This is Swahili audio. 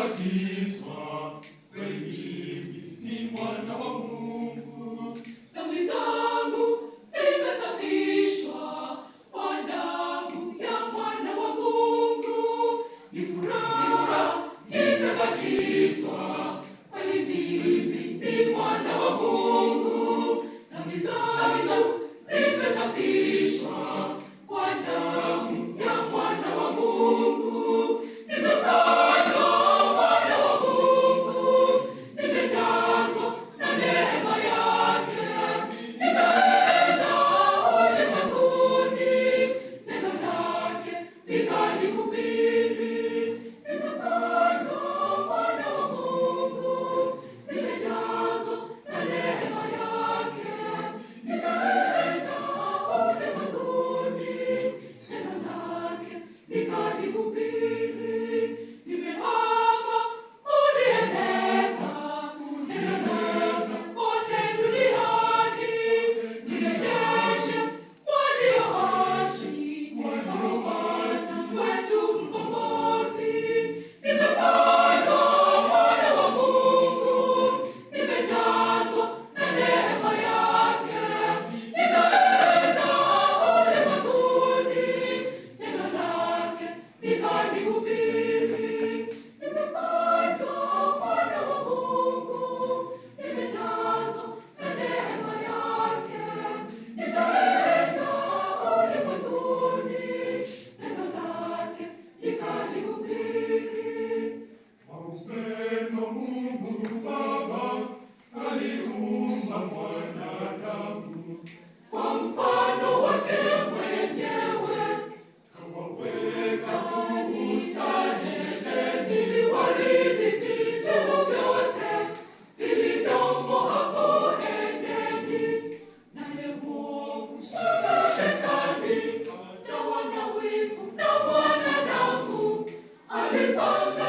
nimebatizwa, kweli mimi ni mwana wa Mungu. Dhambi zangu zimesafishwa kwa damu ya mwana wa Mungu. Ni furaha nimebatizwa, kweli mimi ni mwana wa Mungu. Dhambi zangu zimesafishwa kwa damu ya mwana wa Mungu. Nimefanywa mwana wa Mungu, nimejazwa na neema yake. Nitaenda ulimwenguni, neno lake nikalihubiri. Nimefanywa mwana wa Mungu, nimejazwa na neema yake. Nitaenda ulimwenguni, neno lake nikalihubiri. Nimeapa kulieneza kote duniani, nirejeshe walioasi wetu mkombozi. Nimefanywa mwana wa Mungu, nimejazwa na neema yake. Nitaenda ulimwenguni, neno lake nikalihubiri. Nimefanywa mwana wa Mungu, nimejazwa na neema yake. Nitaenda ulimwenguni, neno lake nikalihubiri. Kwa upendo Mungu Baba aliumba mwanadamu, Kwa mfano wake mwenyewe kawaweka bustani Edeni, warithi vitu vyote vilivyomo hapo Edeni. Naye mwovu Shetani, jawa na wivu na mwanadamu, alipanga